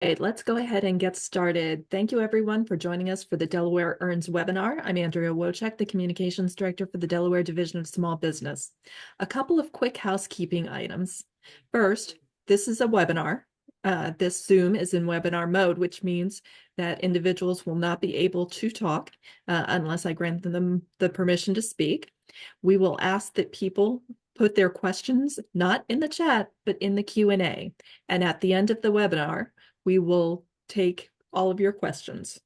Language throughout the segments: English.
Right, let's go ahead and get started. Thank you, everyone, for joining us for the Delaware EARNS webinar. I'm Andrea Wojcik, the Communications Director for the Delaware Division of Small Business. A couple of quick housekeeping items. First, this is a webinar. This Zoom is in webinar mode, which means that individuals will not be able to talk unless I grant them the permission to speak. We will ask that people put their questions not in the chat, but in the Q&A. And at the end of the webinar, we will take all of your questions.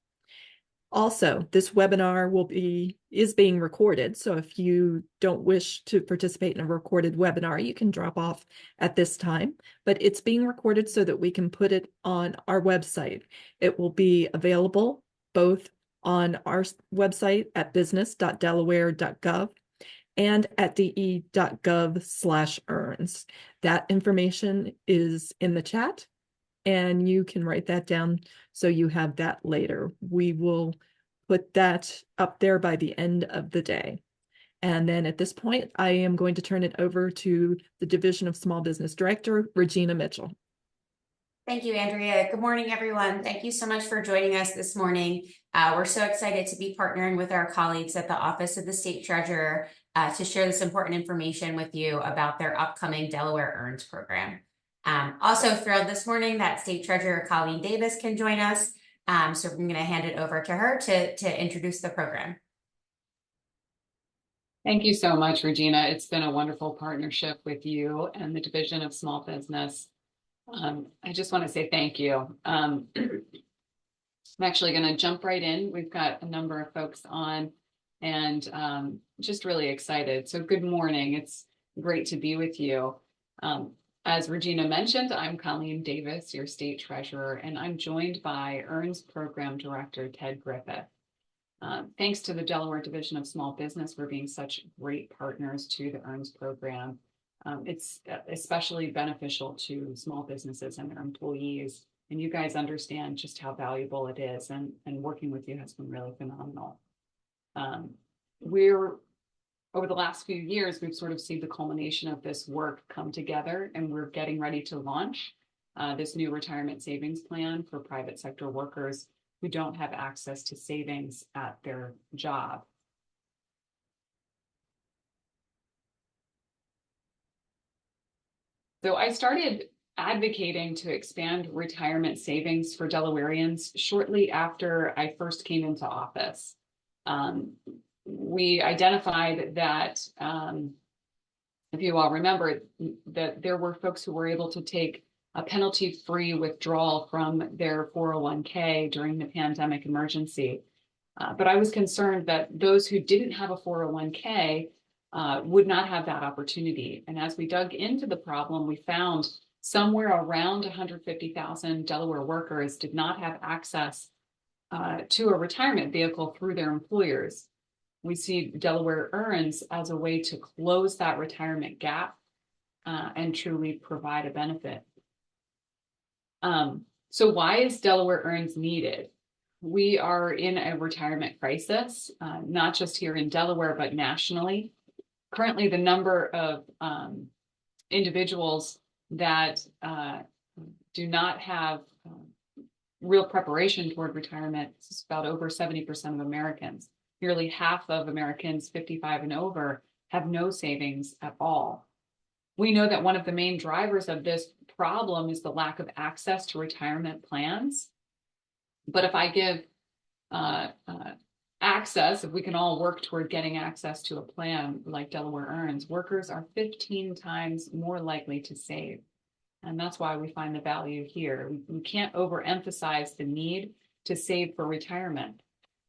Also, this webinar is being recorded, so if you don't wish to participate in a recorded webinar, you can drop off at this time, but it's being recorded so that we can put it on our website. It will be available both on our website at business.delaware.gov and at de.gov/earns. That information is in the chat, and you can write that down so you have that later. We will put that up there by the end of the day. And then at this point, I am going to turn it over to the Division of Small Business Director, Regina Mitchell. Thank you, Andrea. Good morning, everyone. Thank you so much for joining us this morning. We're so excited to be partnering with our colleagues at the Office of the State Treasurer to share this important information with you about their upcoming Delaware EARNS program. Also thrilled this morning that State Treasurer Colleen Davis can join us. So I'm going to hand it over to her to introduce the program. Thank you so much, Regina. It's been a wonderful partnership with you and the Division of Small Business. I just want to say thank you. I'm actually going to jump right in. We've got a number of folks on and just really excited. So good morning. It's great to be with you. As Regina mentioned, I'm Colleen Davis, your state treasurer, and I'm joined by EARNS Program Director Ted Griffith. Thanks to the Delaware Division of Small Business for being such great partners to the EARNS program. It's especially beneficial to small businesses and their employees, and you guys understand just how valuable it is, and working with you has been really phenomenal. Over the last few years, we've sort of seen the culmination of this work come together, and we're getting ready to launch this new retirement savings plan for private sector workers who don't have access to savings at their job. So I started advocating to expand retirement savings for Delawareans shortly after I first came into office. We identified that, if you all remember, that there were folks who were able to take a penalty-free withdrawal from their 401k during the pandemic emergency. But I was concerned that those who didn't have a 401k would not have that opportunity. And as we dug into the problem, we found somewhere around 150,000 Delaware workers did not have access to a retirement vehicle through their employers. We see Delaware EARNS as a way to close that retirement gap and truly provide a benefit. So why is Delaware EARNS needed? We are in a retirement crisis, not just here in Delaware, but nationally. Currently, the number of individuals that do not have real preparation toward retirement is about over 70% of Americans. Nearly half of Americans 55 and over have no savings at all. We know that one of the main drivers of this problem is the lack of access to retirement plans. But if I give access, if we can all work toward getting access to a plan like Delaware EARNS, workers are 15 times more likely to save. And that's why we find the value here. We can't overemphasize the need to save for retirement.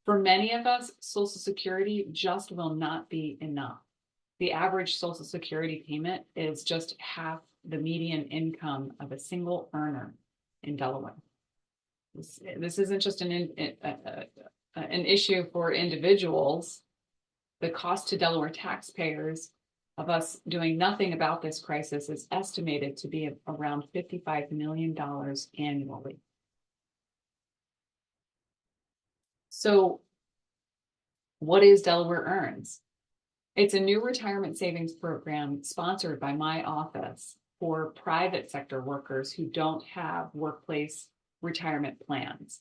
For many of us, Social Security just will not be enough. The average Social Security payment is just half the median income of a single earner in Delaware. This isn't just an issue for individuals. The cost to Delaware taxpayers of us doing nothing about this crisis is estimated to be around $55 million annually. So what is Delaware EARNS? It's a new retirement savings program sponsored by my office for private sector workers who don't have workplace retirement plans.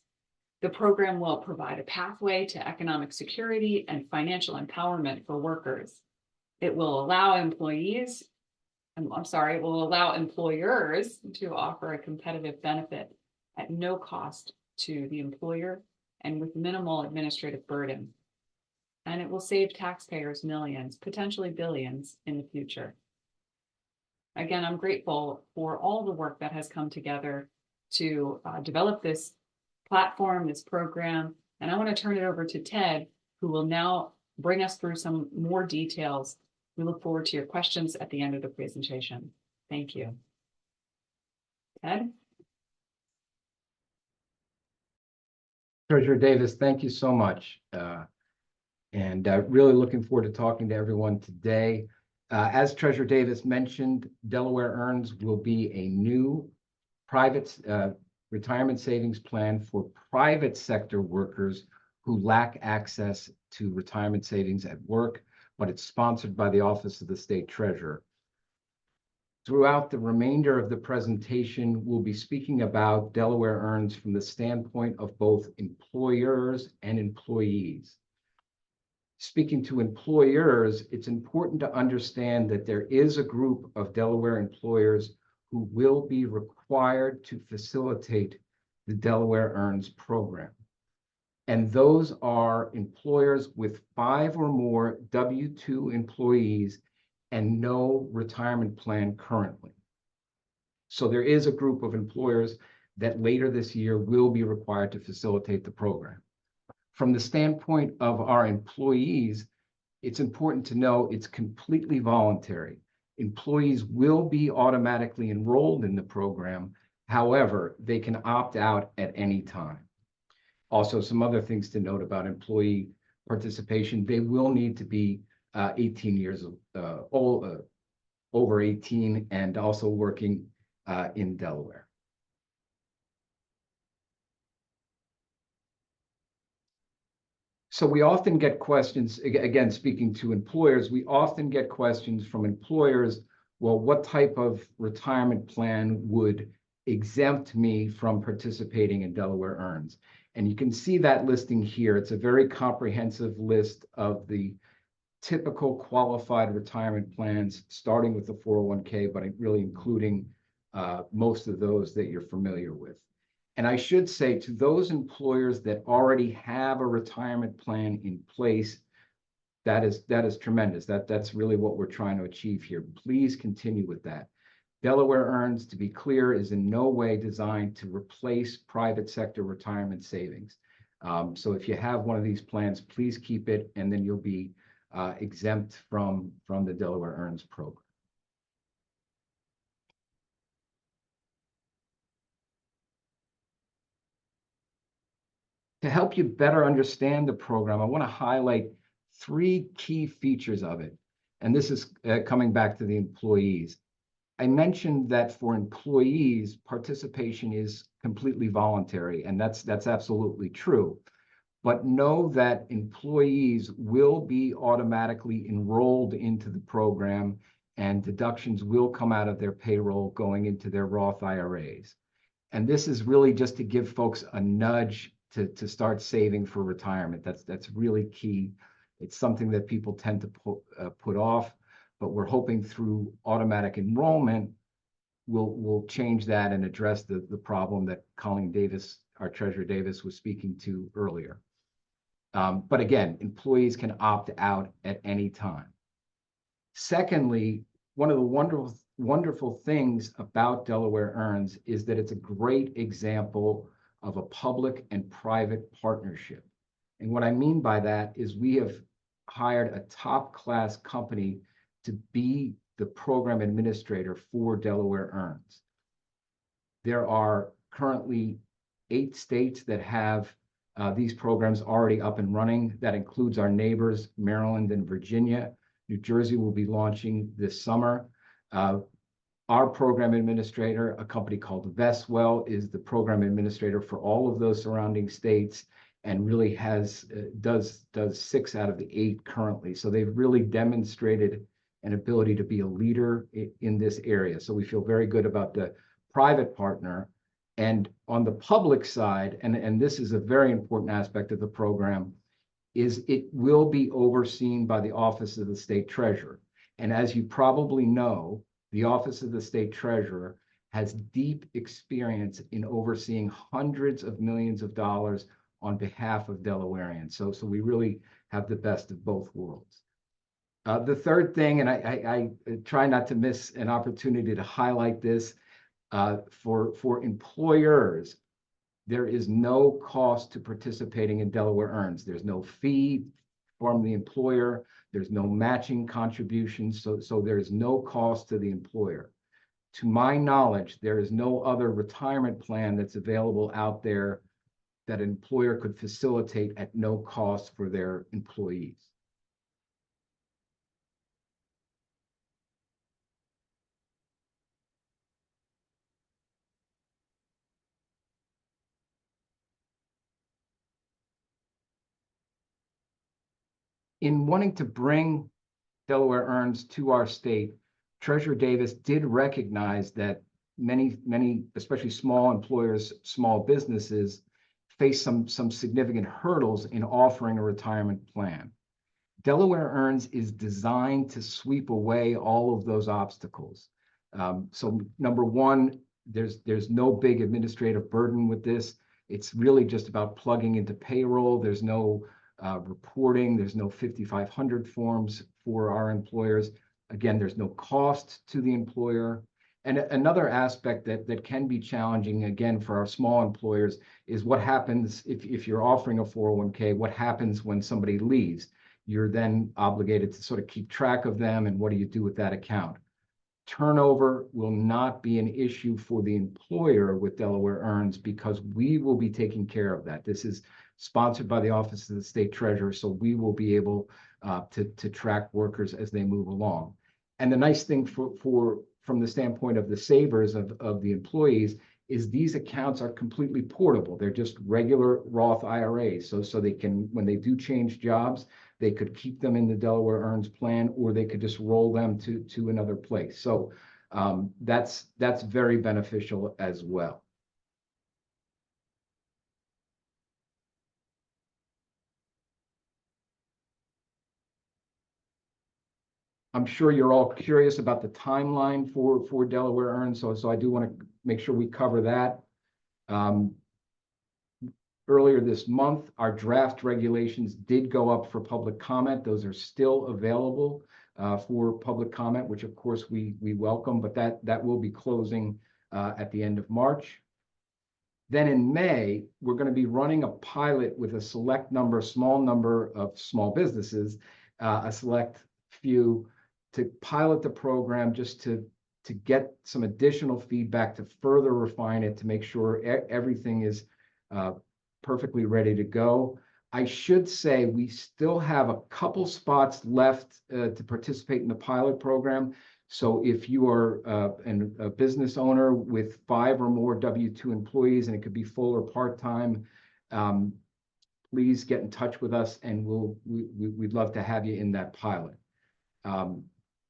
The program will provide a pathway to economic security and financial empowerment for workers. It will allow employers to offer a competitive benefit at no cost to the employer and with minimal administrative burden. And it will save taxpayers millions, potentially billions in the future. Again, I'm grateful for all the work that has come together to develop this platform, this program. And I want to turn it over to Ted, who will now bring us through some more details. We look forward to your questions at the end of the presentation. Thank you. Ted? Treasurer Davis, thank you so much. Really looking forward to talking to everyone today. As Treasurer Davis mentioned, Delaware EARNS will be a new private retirement savings plan for private sector workers who lack access to retirement savings at work, but it's sponsored by the Office of the State Treasurer. Throughout the remainder of the presentation, we'll be speaking about Delaware EARNS from the standpoint of both employers and employees. Speaking to employers, it's important to understand that there is a group of Delaware employers who will be required to facilitate the Delaware EARNS program. And those are employers with 5 or more W-2 employees and no retirement plan currently. So there is a group of employers that later this year will be required to facilitate the program. From the standpoint of our employees, it's important to know it's completely voluntary. Employees will be automatically enrolled in the program. However, they can opt out at any time. Also, some other things to note about employee participation: they will need to be 18 years old, over 18, and also working in Delaware. So we often get questions, again, speaking to employers, we often get questions from employers, well, what type of retirement plan would exempt me from participating in Delaware EARNS? And you can see that listing here. It's a very comprehensive list of the typical qualified retirement plans, starting with the 401k, but really including most of those that you're familiar with. And I should say, to those employers that already have a retirement plan in place, that is tremendous. That's really what we're trying to achieve here. Please continue with that. Delaware EARNS, to be clear, is in no way designed to replace private sector retirement savings. So if you have one of these plans, please keep it, and then you'll be exempt from the Delaware EARNS program. To help you better understand the program, I want to highlight 3 key features of it. And this is coming back to the employees. I mentioned that for employees, participation is completely voluntary, and that's absolutely true. But know that employees will be automatically enrolled into the program, and deductions will come out of their payroll going into their Roth IRAs. And this is really just to give folks a nudge to start saving for retirement. That's really key. It's something that people tend to put off, but we're hoping through automatic enrollment, we'll change that and address the problem that Colleen Davis, our Treasurer Davis, was speaking to earlier. But again, employees can opt out at any time. Secondly, one of the wonderful things about Delaware EARNS is that it's a great example of a public and private partnership. And what I mean by that is we have hired a top-class company to be the program administrator for Delaware EARNS. There are currently 8 states that have these programs already up and running. That includes our neighbors, Maryland and Virginia. New Jersey will be launching this summer. Our program administrator, a company called Vestwell, is the program administrator for all of those surrounding states, and really does 6 out of the 8 currently. So they've really demonstrated an ability to be a leader in this area. So we feel very good about the private partner. And on the public side, and this is a very important aspect of the program, is it will be overseen by the Office of the State Treasurer. And as you probably know, the Office of the State Treasurer has deep experience in overseeing hundreds of millions of dollars on behalf of Delawareans. So we really have the best of both worlds. The third thing, and I try not to miss an opportunity to highlight this, for employers, there is no cost to participating in Delaware EARNS. There's no fee from the employer. There's no matching contributions. So there's no cost to the employer. To my knowledge, there is no other retirement plan that's available out there that an employer could facilitate at no cost for their employees. In wanting to bring Delaware EARNS to our state, Treasurer Davis did recognize that many, especially small employers, small businesses, face some significant hurdles in offering a retirement plan. Delaware EARNS is designed to sweep away all of those obstacles. So number one, there's no big administrative burden with this. It's really just about plugging into payroll. There's no reporting. There's no 5,500 forms for our employers. Again, there's no cost to the employer. And another aspect that can be challenging, again, for our small employers is what happens if you're offering a 401k, what happens when somebody leaves? You're then obligated to sort of keep track of them, and what do you do with that account? Turnover will not be an issue for the employer with Delaware EARNS because we will be taking care of that. This is sponsored by the Office of the State Treasurer, so we will be able to track workers as they move along. And the nice thing from the standpoint of the savers of the employees is these accounts are completely portable. They're just regular Roth IRAs. So they can, when they do change jobs, they could keep them in the Delaware EARNS plan, or they could just roll them to another place. So that's very beneficial as well. I'm sure you're all curious about the timeline for Delaware EARNS, so I do want to make sure we cover that. Earlier this month, our draft regulations did go up for public comment. Those are still available for public comment, which of course we welcome, but that will be closing at the end of March. Then in May, we're going to be running a pilot with a small number of small businesses, a select few, to pilot the program just to get some additional feedback, to further refine it, to make sure everything is perfectly ready to go. I should say we still have a couple spots left to participate in the pilot program. So if you are a business owner with 5 or more W-2 employees, and it could be full or part-time, please get in touch with us, and we'd love to have you in that pilot.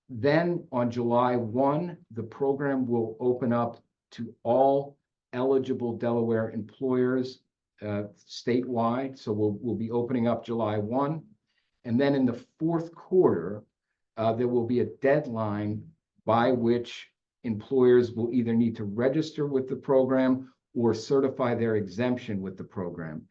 Then on July 1, the program will open up to all eligible Delaware employers statewide. So we'll be opening up July 1. And then in the fourth quarter, there will be a deadline by which employers will either need to register with the program or certify their exemption with the program.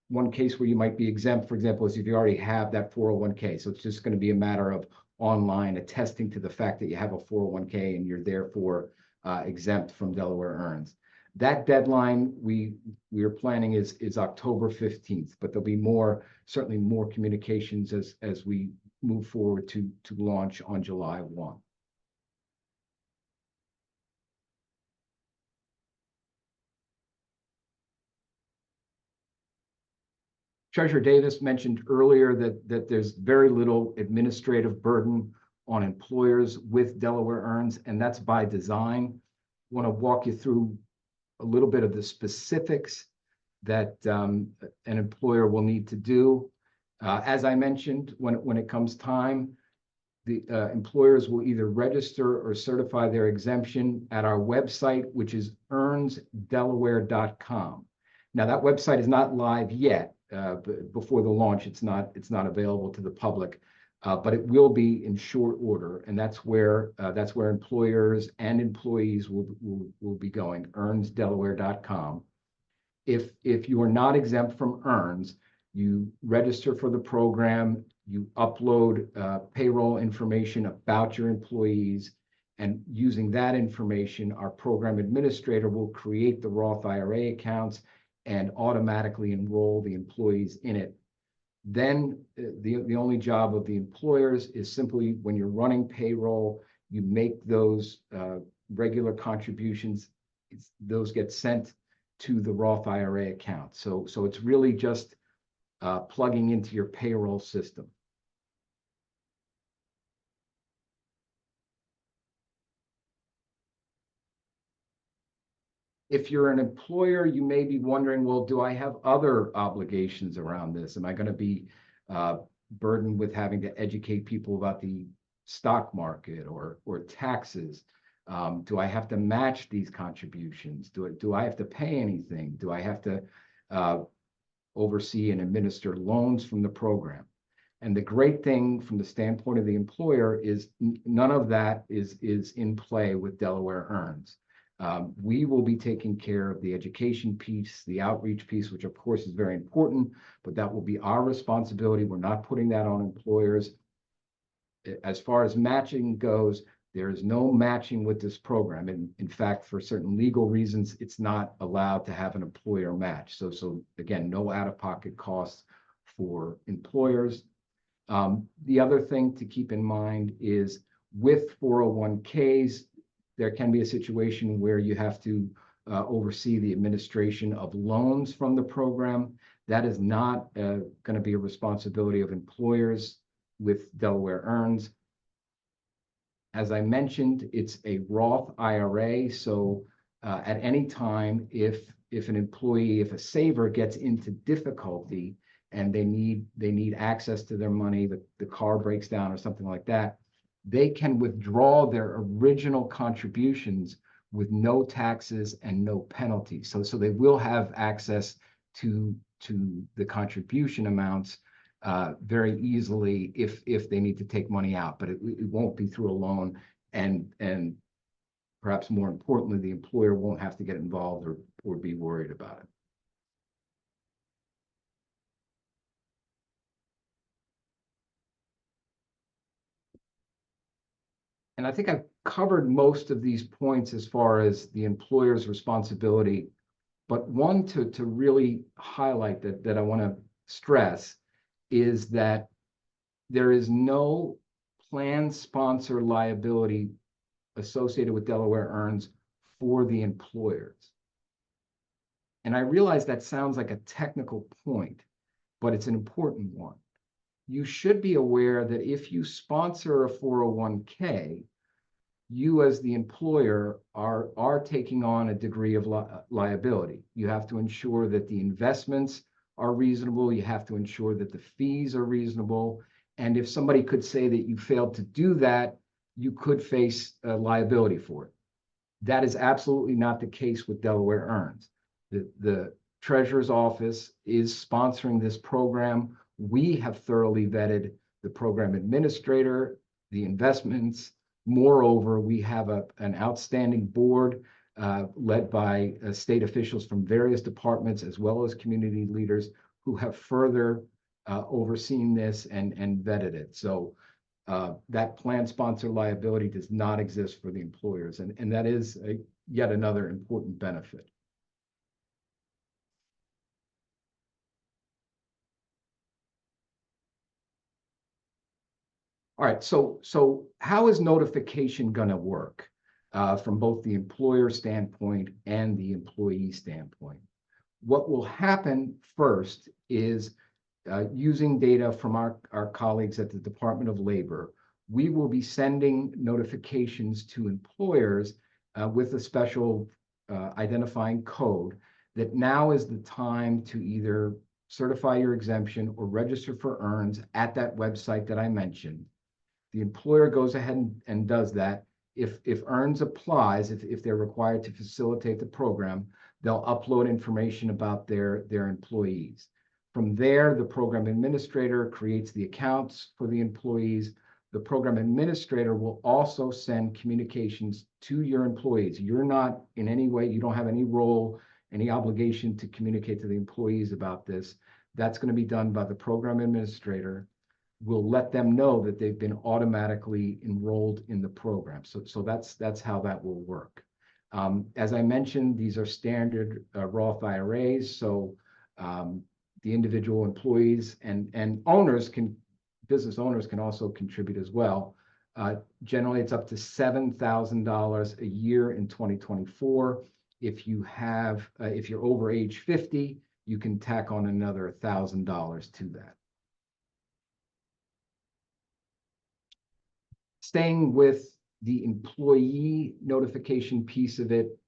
One case where you might be exempt, for example, is if you already have that 401k. So it's just going to be a matter of online attesting to the fact that you have a 401k and you're therefore exempt from Delaware EARNS. That deadline we are planning is October 15th, but there'll be certainly more communications as we move forward to launch on July 1. Treasurer Davis mentioned earlier that there's very little administrative burden on employers with Delaware EARNS, and that's by design. I want to walk you through a little bit of the specifics that an employer will need to do. As I mentioned, when it comes time, the employers will either register or certify their exemption at our website, which is earnsdelaware.com. Now, that website is not live yet. Before the launch, it's not available to the public, but it will be in short order, and that's where employers and employees will be going. earnsdelaware.com. If you are not exempt from EARNS, you register for the program, you upload payroll information about your employees, and using that information, our program administrator will create the Roth IRA accounts and automatically enroll the employees in it. Then the only job of the employers is simply, when you're running payroll, you make those regular contributions. Those get sent to the Roth IRA account. So it's really just plugging into your payroll system. If you're an employer, you may be wondering, well, do I have other obligations around this? Am I going to be burdened with having to educate people about the stock market or taxes? Do I have to match these contributions? Do I have to pay anything? Do I have to oversee and administer loans from the program? And the great thing from the standpoint of the employer is none of that is in play with Delaware EARNS. We will be taking care of the education piece, the outreach piece, which of course is very important, but that will be our responsibility. We're not putting that on employers. As far as matching goes, there is no matching with this program. And in fact, for certain legal reasons, it's not allowed to have an employer match. So again, no out-of-pocket costs for employers. The other thing to keep in mind is with 401ks, there can be a situation where you have to oversee the administration of loans from the program. That is not going to be a responsibility of employers with Delaware EARNS. As I mentioned, it's a Roth IRA, so at any time, if a saver gets into difficulty and they need access to their money, the car breaks down or something like that, they can withdraw their original contributions with no taxes and no penalties. So they will have access to the contribution amounts very easily if they need to take money out, but it won't be through a loan, and perhaps more importantly, the employer won't have to get involved or be worried about it. And I think I've covered most of these points as far as the employer's responsibility, but one to really highlight that I want to stress is that there is no plan sponsor liability associated with Delaware EARNS for the employers. And I realize that sounds like a technical point, but it's an important one. You should be aware that if you sponsor a 401k, you as the employer are taking on a degree of liability. You have to ensure that the investments are reasonable. You have to ensure that the fees are reasonable. And if somebody could say that you failed to do that, you could face liability for it. That is absolutely not the case with Delaware EARNS. The Treasurer's Office is sponsoring this program. We have thoroughly vetted the program administrator, the investments. Moreover, we have an outstanding board led by state officials from various departments, as well as community leaders who have further overseen this and vetted it. So that plan sponsor liability does not exist for the employers, and that is yet another important benefit. All right, so how is notification going to work from both the employer standpoint and the employee standpoint? What will happen first is using data from our colleagues at the Department of Labor, we will be sending notifications to employers with a special identifying code that now is the time to either certify your exemption or register for EARNS at that website that I mentioned. The employer goes ahead and does that. If EARNS applies, if they're required to facilitate the program, they'll upload information about their employees. From there, the program administrator creates the accounts for the employees. The program administrator will also send communications to your employees. You're not in any way, you don't have any role, any obligation to communicate to the employees about this. That's going to be done by the program administrator. We'll let them know that they've been automatically enrolled in the program. So that's how that will work. As I mentioned, these are standard Roth IRAs. So the individual employees and owners business owners can also contribute as well. Generally, it's up to $7,000 a year in 2024. If you're over age 50, you can tack on another $1,000 to that. Staying with the employee notification piece of it,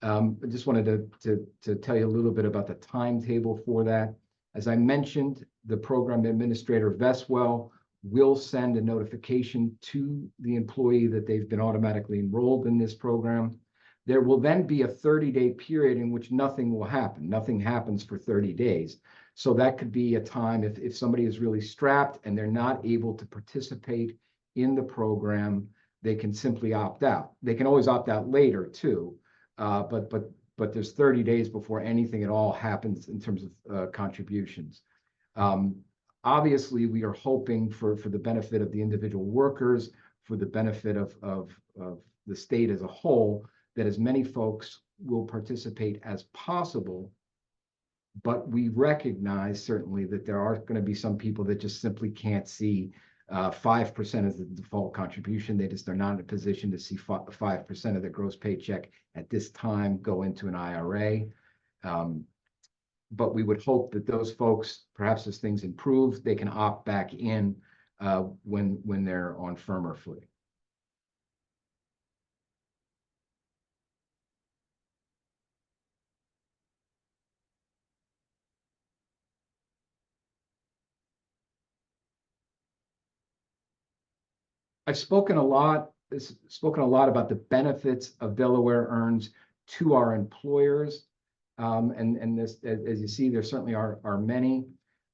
I just wanted to tell you a little bit about the timetable for that. As I mentioned, the program administrator, Vestwell, will send a notification to the employee that they've been automatically enrolled in this program. There will then be a 30-day period in which nothing will happen. Nothing happens for 30 days. So that could be a time if somebody is really strapped and they're not able to participate in the program, they can simply opt out. They can always opt out later too, but there's 30 days before anything at all happens in terms of contributions. Obviously, we are hoping for the benefit of the individual workers, for the benefit of the state as a whole, that as many folks will participate as possible. But we recognize certainly that there are going to be some people that just simply can't see 5% as the default contribution. They just are not in a position to see 5% of their gross paycheck at this time go into an IRA. But we would hope that those folks, perhaps as things improve, they can opt back in when they're on firmer footing. I've spoken a lot about the benefits of Delaware EARNS to our employers. And this, as you see, there certainly are many.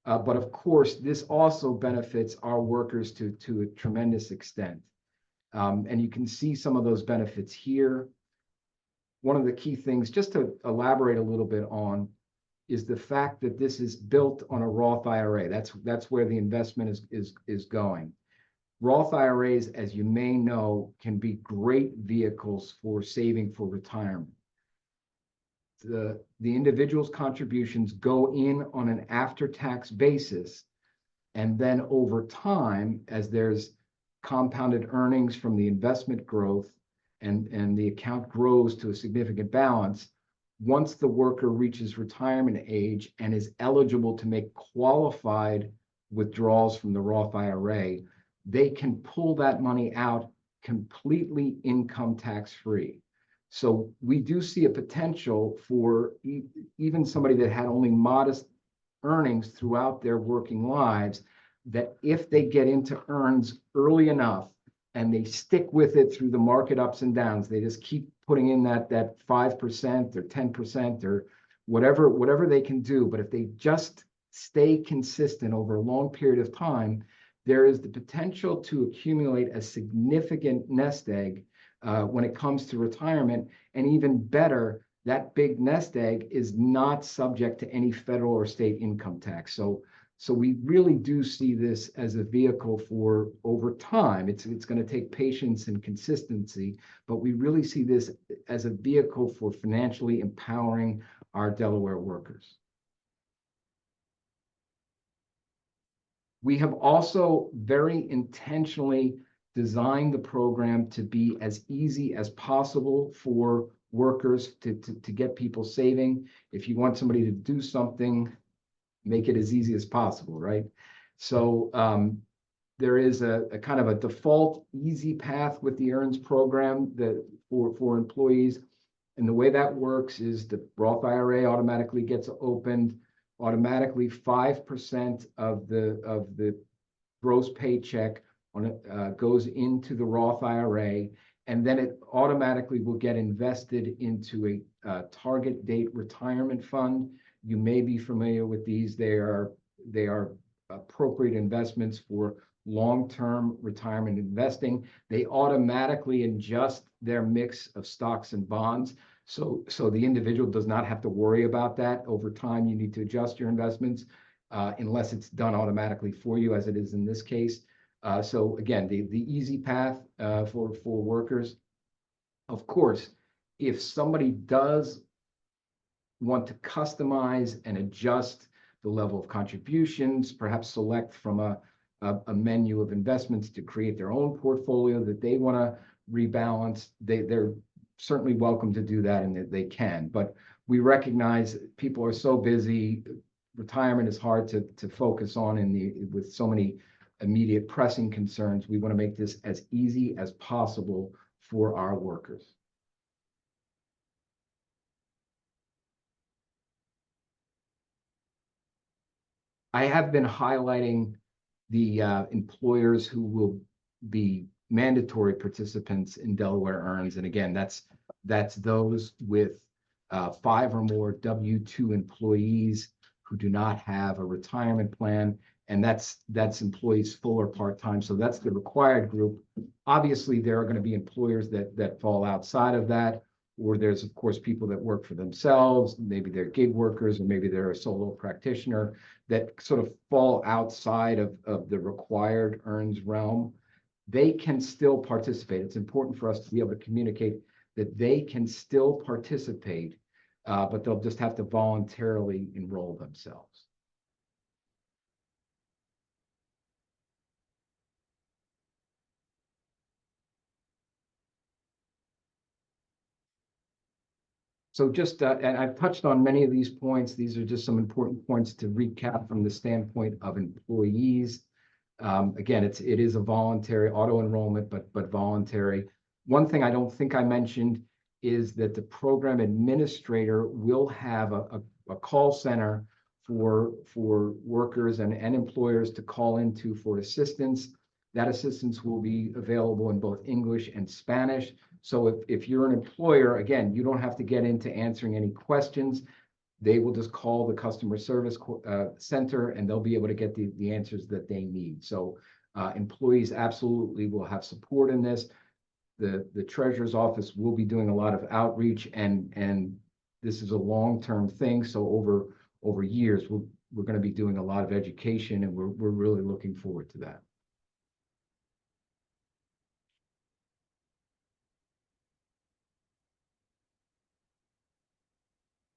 But of course, this also benefits our workers to a tremendous extent. And you can see some of those benefits here. One of the key things, just to elaborate a little bit on, is the fact that this is built on a Roth IRA. That's where the investment is going. Roth IRAs, as you may know, can be great vehicles for saving for retirement. The individual's contributions go in on an after-tax basis, and then over time, as there's compounded earnings from the investment growth and the account grows to a significant balance, once the worker reaches retirement age and is eligible to make qualified withdrawals from the Roth IRA, they can pull that money out completely income tax free. So we do see a potential for even somebody that had only modest earnings throughout their working lives, that if they get into EARNS early enough and they stick with it through the market ups and downs, they just keep putting in that 5% or 10% or whatever they can do. But if they just stay consistent over a long period of time, there is the potential to accumulate a significant nest egg when it comes to retirement. And even better, that big nest egg is not subject to any federal or state income tax. So we really do see this as a vehicle for over time. It's going to take patience and consistency, but we really see this as a vehicle for financially empowering our Delaware workers. We have also very intentionally designed the program to be as easy as possible for workers to get people saving. If you want somebody to do something, make it as easy as possible, right? So there is a kind of a default easy path with the EARNS program that for employees. And the way that works is the Roth IRA automatically gets opened. Automatically 5% of the gross paycheck goes into the Roth IRA, and then it automatically will get invested into a target date retirement fund. You may be familiar with these. They are appropriate investments for long-term retirement investing. They automatically adjust their mix of stocks and bonds. So the individual does not have to worry about that. Over time, you need to adjust your investments unless it's done automatically for you, as it is in this case. So again, the easy path for workers. Of course, if somebody does want to customize and adjust the level of contributions, perhaps select from a menu of investments to create their own portfolio that they want to rebalance, they're certainly welcome to do that, and they can. But we recognize people are so busy. Retirement is hard to focus on with so many immediate pressing concerns. We want to make this as easy as possible for our workers. I have been highlighting the employers who will be mandatory participants in Delaware EARNS. And again, that's those with 5 or more W-2 employees who do not have a retirement plan. And that's employees full or part-time. So that's the required group. Obviously, there are going to be employers that fall outside of that, or there's, of course, people that work for themselves. Maybe they're gig workers, or maybe they're a solo practitioner that sort of fall outside of the required EARNS realm. They can still participate. It's important for us to be able to communicate that they can still participate, but they'll just have to voluntarily enroll themselves. So just, and I've touched on many of these points. These are just some important points to recap from the standpoint of employees. Again, it is a voluntary auto enrollment, but voluntary. One thing I don't think I mentioned is that the program administrator will have a call center for workers and employers to call into for assistance. That assistance will be available in both English and Spanish. So if you're an employer, again, you don't have to get into answering any questions. They will just call the customer service center, and they'll be able to get the answers that they need. So employees absolutely will have support in this. The treasurer's office will be doing a lot of outreach, and this is a long-term thing. So over years, we're going to be doing a lot of education, and we're really looking forward to that.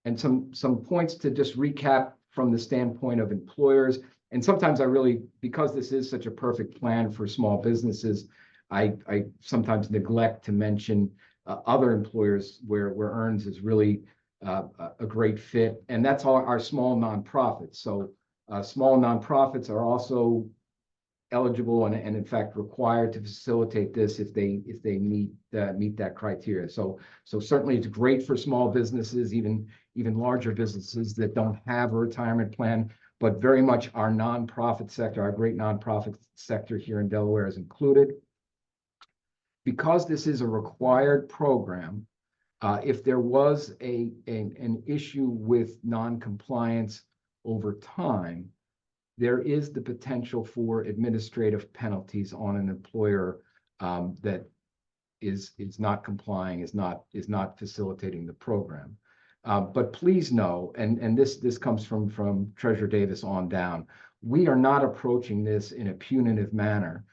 And some points to just recap from the standpoint of employers. And sometimes because this is such a perfect plan for small businesses, I sometimes neglect to mention other employers where EARNS is really a great fit. And that's all our small nonprofits. So small nonprofits are also eligible and in fact required to facilitate this if they meet that criteria. So certainly it's great for small businesses, even larger businesses that don't have a retirement plan, but very much our nonprofit sector, our great nonprofit sector here in Delaware is included. Because this is a required program, if there was an issue with non-compliance over time, there is the potential for administrative penalties on an employer that is not complying, is not facilitating the program. But please know, and this comes from Treasurer Davis on down, we are not approaching this in a punitive manner.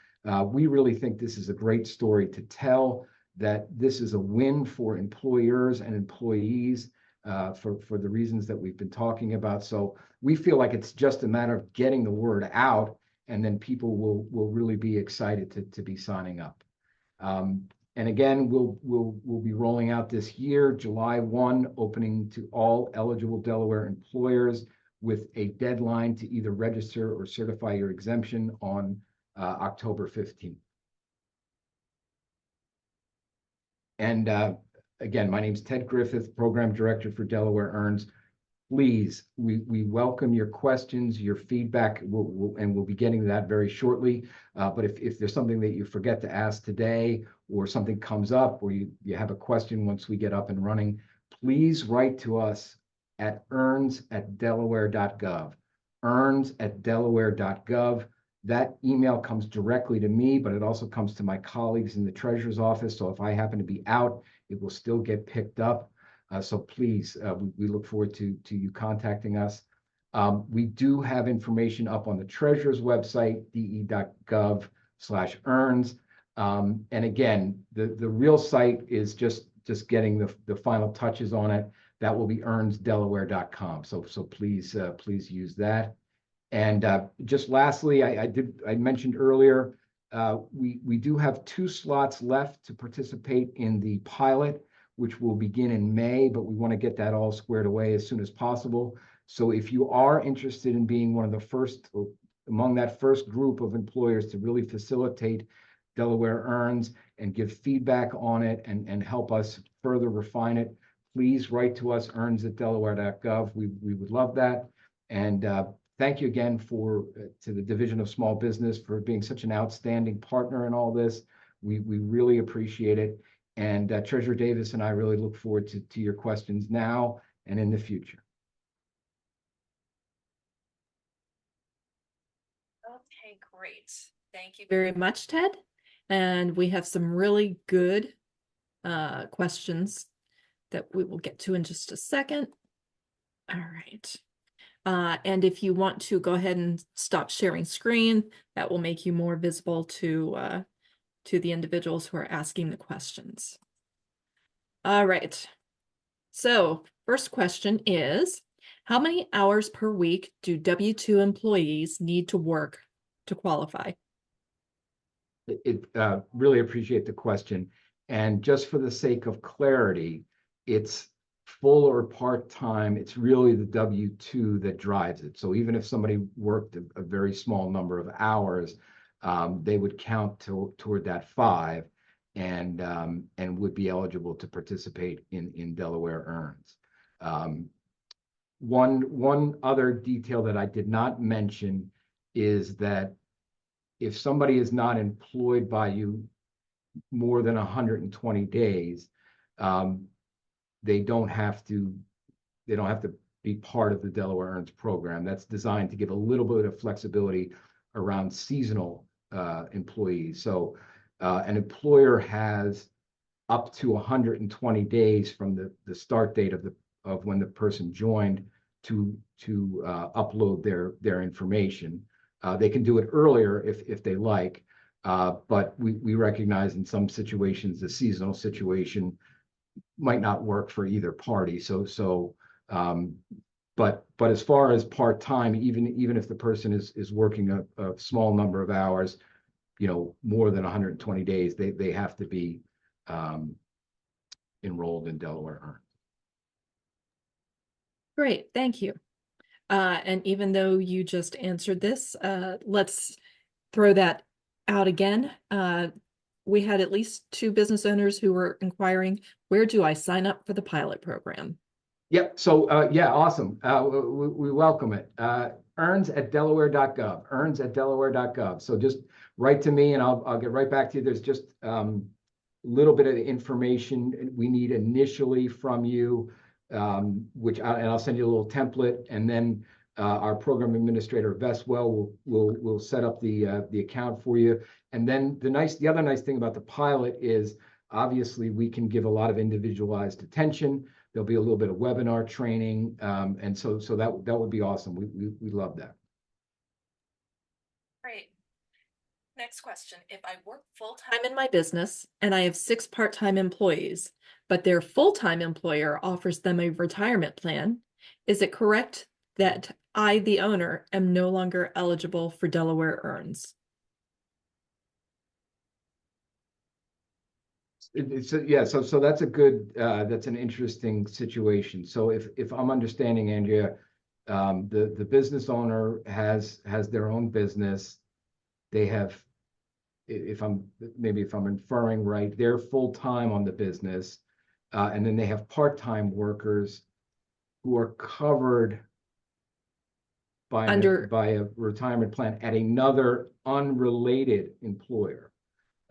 We really think this is a great story to tell, that this is a win for employers and employees for the reasons that we've been talking about. So we feel like it's just a matter of getting the word out, and then people will really be excited to be signing up. And again, we'll be rolling out this year, July 1, opening to all eligible Delaware employers with a deadline to either register or certify your exemption on October 15th. And again, my name's Ted Griffith, Program Director for Delaware EARNS. please, we welcome your questions, your feedback, and we'll be getting to that very shortly. But if there's something that you forget to ask today, or something comes up, or you have a question once we get up and running, please write to us at earns@delaware.gov. earns@delaware.gov. That email comes directly to me, but it also comes to my colleagues in the treasurer's office. So if I happen to be out, it will still get picked up. So please, we look forward to you contacting us. We do have information up on the treasurer's website, de.gov/earns. And again, the real site is just getting the final touches on it. That will be earnsdelaware.com. So please use that. And just lastly, I mentioned earlier, we do have 2 slots left to participate in the pilot, which will begin in May, but we want to get that all squared away as soon as possible. So if you are interested in being one of the first, among that first group of employers to really facilitate Delaware Earns and give feedback on it and help us further refine it, please write to us, earns@delaware.gov. We would love that. And thank you again to the Division of Small Business for being such an outstanding partner in all this. We really appreciate it. And Treasurer Davis and I really look forward to your questions now and in the future. Okay, great. Thank you very much, Ted. And we have some really good questions that we will get to in just a second. All right. And if you want to go ahead and stop sharing screen, that will make you more visible to the individuals who are asking the questions. All right. So first question is, how many hours per week do W-2 employees need to work to qualify? Really appreciate the question. And just for the sake of clarity, it's full or part-time. It's really the W-2 that drives it. So even if somebody worked a very small number of hours, they would count toward that 5 and would be eligible to participate in Delaware Earns. One other detail that I did not mention is that if somebody is not employed by you more than 120 days, they don't have to be part of the Delaware Earns program. That's designed to give a little bit of flexibility around seasonal employees. So an employer has up to 120 days from the start date of when the person joined to upload their information. They can do it earlier if they like, but we recognize in some situations the seasonal situation might not work for either party. But as far as part-time, even if the person is working a small number of hours, more than 120 days, they have to be enrolled in Delaware Earns. Great, thank you. And even though you just answered this, let's throw that out again. We had at least 2 business owners who were inquiring, where do I sign up for the pilot program? Yep. So yeah, awesome. We welcome it. Earns@delaware.gov. Earns@delaware.gov. So just write to me and I'll get right back to you. There's just a little bit of information we need initially from you, and I'll send you a little template, and then our program administrator Vestwell will set up the account for you. And then the other nice thing about the pilot is obviously we can give a lot of individualized attention. There'll be a little bit of webinar training, and so that would be awesome. We love that. Great. Next question. If I work full-time in my business and I have 6 part-time employees, but their full-time employer offers them a retirement plan, is it correct that I, the owner, am no longer eligible for Delaware Earns? Yeah, so that's that's an interesting situation. So if I'm understanding, Andrea, the business owner has their own business. They have, if I'm inferring right, they're full-time on the business, and then they have part-time workers. who are covered by a retirement plan at another unrelated employer.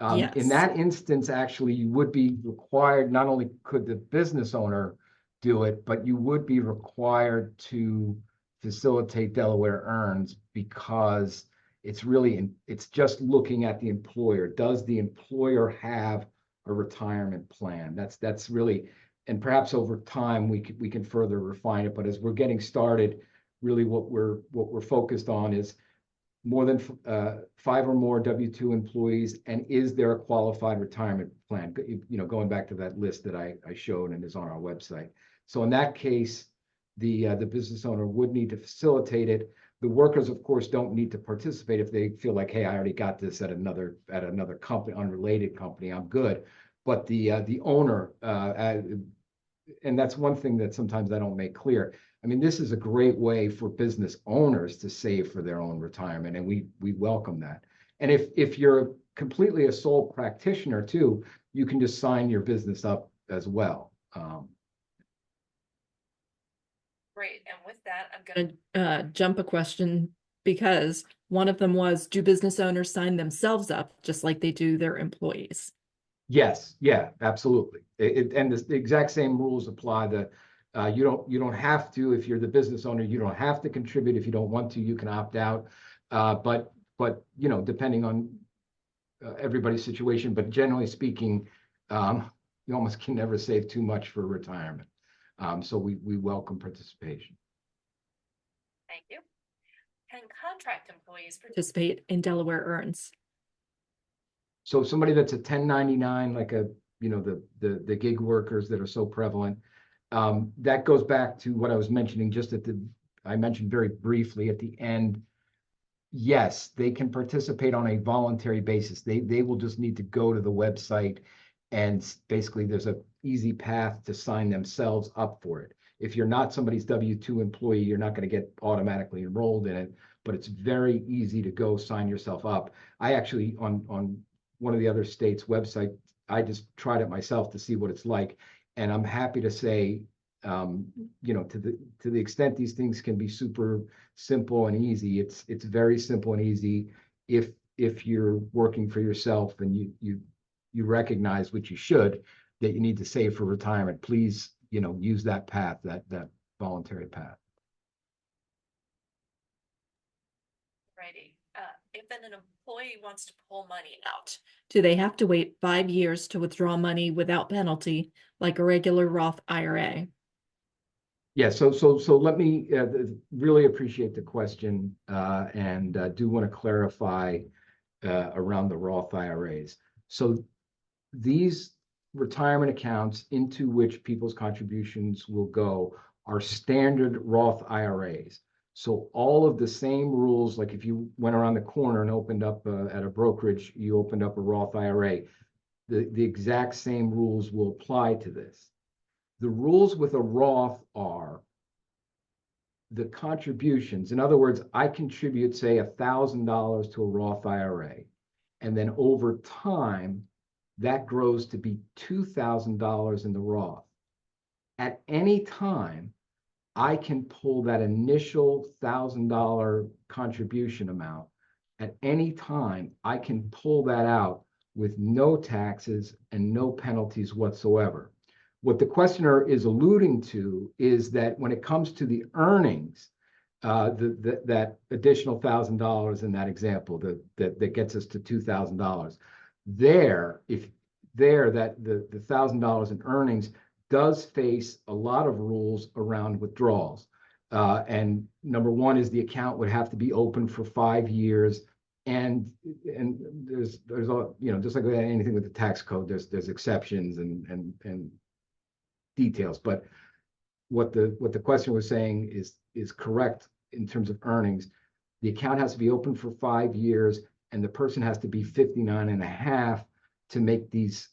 In Yes. that instance, actually, you would be required, not only could the business owner do it, but you would be required to facilitate Delaware EARNS, because it's just looking at the employer. Does the employer have a retirement plan? That's really, and perhaps over time we can further refine it. But as we're getting started, really what we're focused on is more than 5 or more W-2 employees, and is there a qualified retirement plan? Going back to that list that I showed and is on our website. So in that case, the business owner would need to facilitate it. The workers, of course, don't need to participate if they feel like, hey, I already got this at another company, unrelated company, I'm good. But the owner, and that's one thing that sometimes I don't make clear. I mean, this is a great way for business owners to save for their own retirement, and we welcome that. And if you're completely a sole practitioner too, you can just sign your business up as well. Great. And with that, I'm going to jump a question, because one of them was, do business owners sign themselves up just like they do their employees? Yes, yeah, absolutely. And the exact same rules apply. You don't have to. If you're the business owner, you don't have to contribute. If you don't want to, you can opt out. But depending on everybody's situation, but generally speaking, you almost can never save too much for retirement. So we welcome participation. Thank you. Can contract employees participate in Delaware EARNS? So somebody that's a 1099, like the gig workers that are so prevalent, that goes back to what I was mentioning just I mentioned very briefly at the end. Yes, they can participate on a voluntary basis. They will just need to go to the website, and basically there's an easy path to sign themselves up for it. If you're not somebody's W-2 employee, you're not going to get automatically enrolled in it, but it's very easy to go sign yourself up. I actually, on one of the other states' website, I just tried it myself to see what it's like. And I'm happy to say, to the extent these things can be super simple and easy, it's very simple and easy if you're working for yourself and you recognize, which you should, that you need to save for retirement. Please, use that path, that voluntary path. Righty. If then an employee wants to pull money out, do they have to wait 5 years to withdraw money without penalty, like a regular Roth IRA? Yeah, so let me really appreciate the question, and do want to clarify around the Roth IRAs. So these retirement accounts into which people's contributions will go are standard Roth IRAs. So all of the same rules, like if you went around the corner and opened up at a brokerage, you opened up a Roth IRA, the exact same rules will apply to this. The rules with a Roth are the contributions. In other words, I contribute, say, $1,000 to a Roth IRA, and then over time, that grows to be $2,000 in the Roth. At any time, I can pull that initial $1,000 contribution amount. At any time, I can pull that out with no taxes and no penalties whatsoever. What the questioner is alluding to is that when it comes to the earnings, that additional $1,000 in that example that gets us to $2,000, that the $1,000 in earnings does face a lot of rules around withdrawals. And number one is the account would have to be open for 5 years. And there's just like anything with the tax code, there's exceptions and details. But what the question was saying is correct in terms of earnings. The account has to be open for 5 years, and the person has to be 59 and a half to make these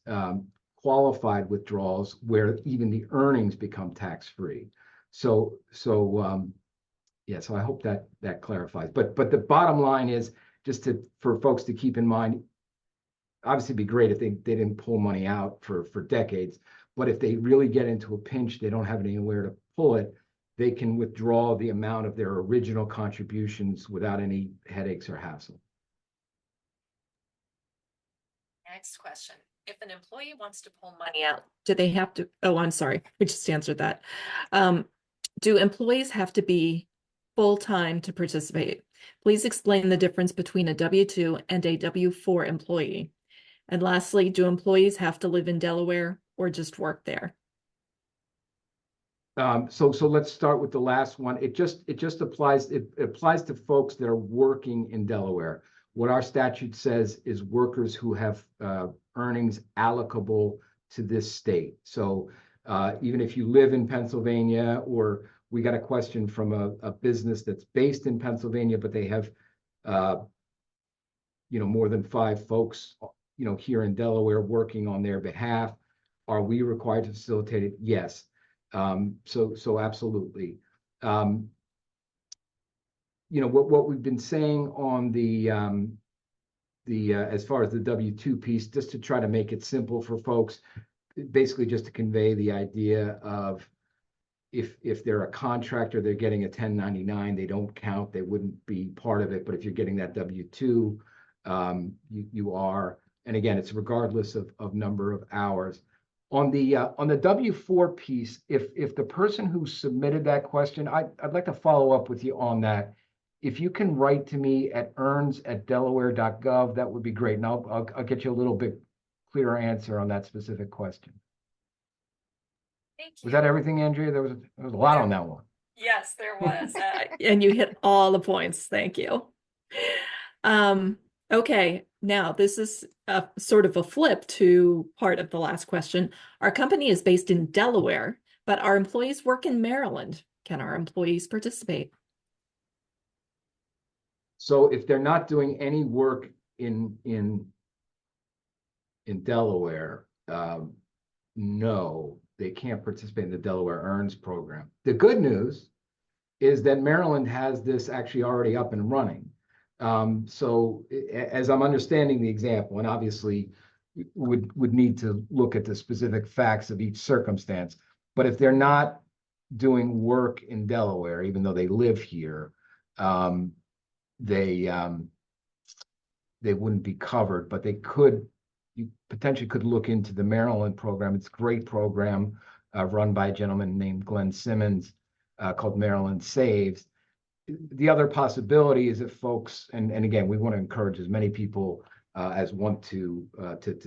qualified withdrawals where even the earnings become tax-free. So I hope that clarifies. But the bottom line is just for folks to keep in mind. Obviously, it'd be great if they didn't pull money out for decades. But if they really get into a pinch, they don't have anywhere to pull it. they can withdraw the amount of their original contributions without any headaches or hassle. Next question. If an employee wants to pull money out, do they have to, oh, I'm sorry, we just answered that. Do employees have to be full-time to participate? Please explain the difference between a W-2 and a W-4 employee. And lastly, do employees have to live in Delaware or just work there? So let's start with the last one. It just applies. It applies to folks that are working in Delaware. What our statute says is workers who have earnings allocable to this state. So even if you live in Pennsylvania, or we got a question from a business that's based in Pennsylvania, but they have more than 5 folks here in Delaware working on their behalf. Are we required to facilitate it? Yes. So absolutely. What we've been saying on the as far as the W-2 piece, just to try to make it simple for folks, basically just to convey the idea of if they're a contractor, they're getting a 1099, they don't count, they wouldn't be part of it. But if you're getting that W-2, you are. And again, it's regardless of number of hours. On the W-4 piece, if the person who submitted that question, I'd like to follow up with you on that. If you can write to me at earns@delaware.gov, that would be great, and I'll get you a little bit clearer answer on that specific question. Thank you. Was that everything, Andrea? There was a lot on that one. Yes, there was. And you hit all the points. Thank you. Okay, now this is a sort of a flip to part of the last question. Our company is based in Delaware, but our employees work in Maryland. Can our employees participate? So if they're not doing any work in Delaware, no, they can't participate in the Delaware EARNS program. The good news is that Maryland has this actually already up and running. So as I'm understanding the example, and obviously would need to look at the specific facts of each circumstance, but if they're not doing work in Delaware, even though they live here, they wouldn't be covered, but you potentially could look into the Maryland program. It's a great program run by a gentleman named Glenn Simmons called Maryland Saves. The other possibility is if folks, and again, we want to encourage as many people as want to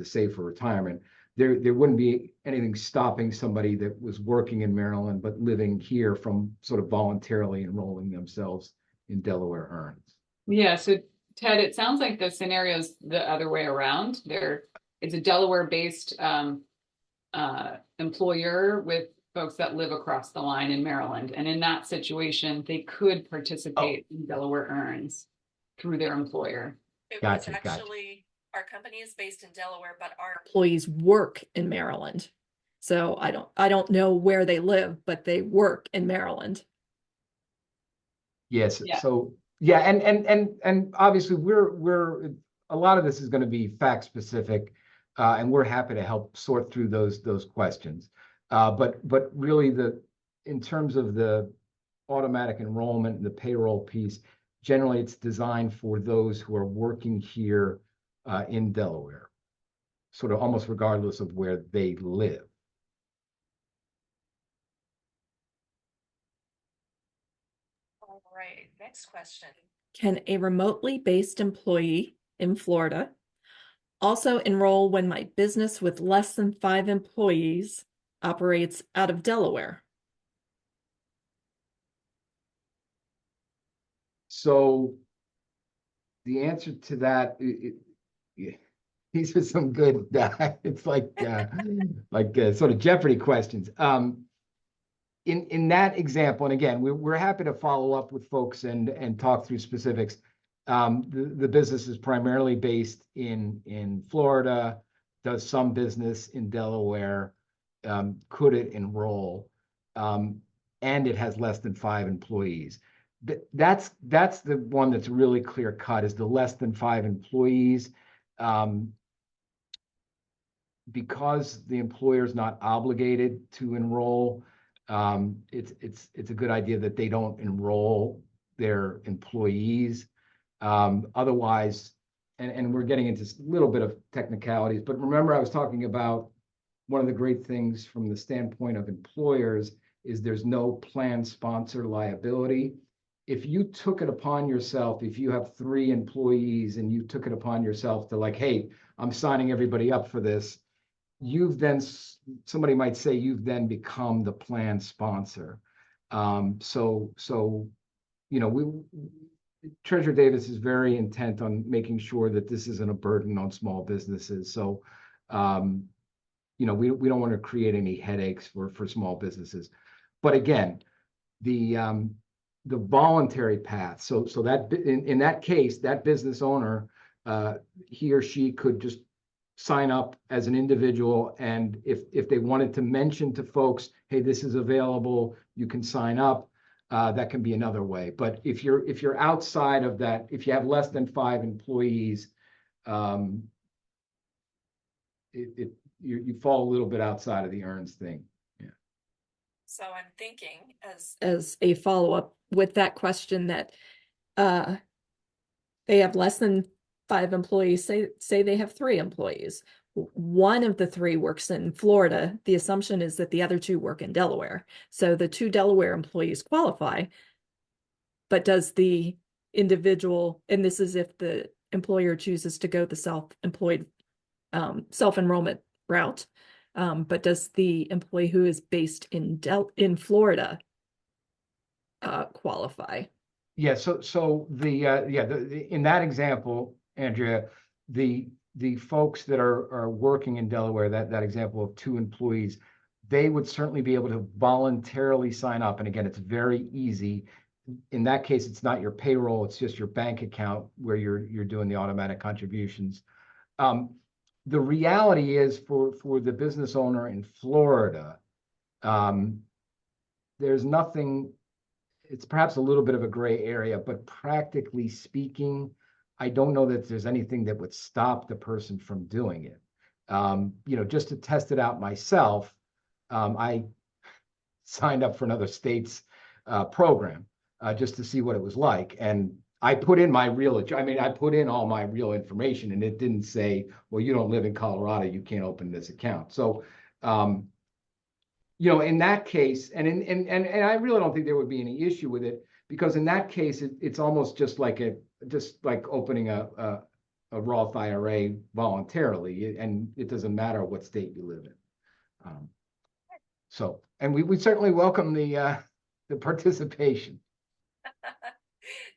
save for retirement. There wouldn't be anything stopping somebody that was working in Maryland but living here from sort of voluntarily enrolling themselves in Delaware EARNS. Yeah, so Ted, it sounds like the scenario's the other way around. It's a Delaware-based employer with folks that live across the line in Maryland. And in that situation, they could participate in Delaware EARNS through their employer. Gotcha. Our company is based in Delaware, but our employees work in Maryland. So I don't know where they live, but they work in Maryland. Yes. Yeah. So yeah, and obviously we're a lot of this is going to be fact specific, and we're happy to help sort through those questions. But really in terms of the automatic enrollment and the payroll piece, generally it's designed for those who are working here in Delaware, sort of almost regardless of where they live. All right, next question. Can a remotely based employee in Florida also enroll when my business with less than 5 employees operates out of Delaware? So the answer to that, these are some good, it's like sort of Jeopardy questions. In that example, and again, we're happy to follow up with folks and talk through specifics. The business is primarily based in Florida, does some business in Delaware. Could it enroll? And it has less than 5 employees. That's the one that's really clear cut, is the less than 5 employees. Because the employer is not obligated to enroll, It's a good idea that they don't enroll their employees. Otherwise, and we're getting into a little bit of technicalities, but remember I was talking about one of the great things from the standpoint of employers is there's no plan sponsor liability. If you took it upon yourself, if you have 3 employees and you took it upon yourself to like, hey, I'm signing everybody up for this, you've then, somebody might say you've then become the plan sponsor. So, Treasurer Davis is very intent on making sure that this isn't a burden on small businesses. So, we don't want to create any headaches for small businesses. But again, the voluntary path. So that in that case, that business owner, he or she could just sign up as an individual, and if they wanted to mention to folks, hey, this is available, you can sign up. That can be another way. But if you're outside of that, if you have less than 5 employees, you fall a little bit outside of the EARNS thing. Yeah. So I'm thinking as a follow-up with that question that they have less than 5 employees, say they have 3 employees. One of the 3 works in Florida. The assumption is that the other 2 work in Delaware. So the 2 Delaware employees qualify, but does the individual, and this is if the employer chooses to go the self-employed self-enrollment route, but does the employee who is based in Florida qualify? Yeah, so in that example, Andrea, the folks that are working in Delaware, that example of 2 employees, they would certainly be able to voluntarily sign up. And again, it's very easy. In that case, it's not your payroll, it's just your bank account where you're doing the automatic contributions. The reality is for the business owner in Florida, there's nothing. It's perhaps a little bit of a gray area, but practically speaking, I don't know that there's anything that would stop the person from doing it. Just to test it out myself, I signed up for another state's program just to see what it was like. And I put in I put in all my real information, and it didn't say, well, you don't live in Colorado, you can't open this account. So, in that case, and I really don't think there would be any issue with it, because in that case, it's almost just like opening a Roth IRA voluntarily, and it doesn't matter what state you live in. And we certainly welcome the participation.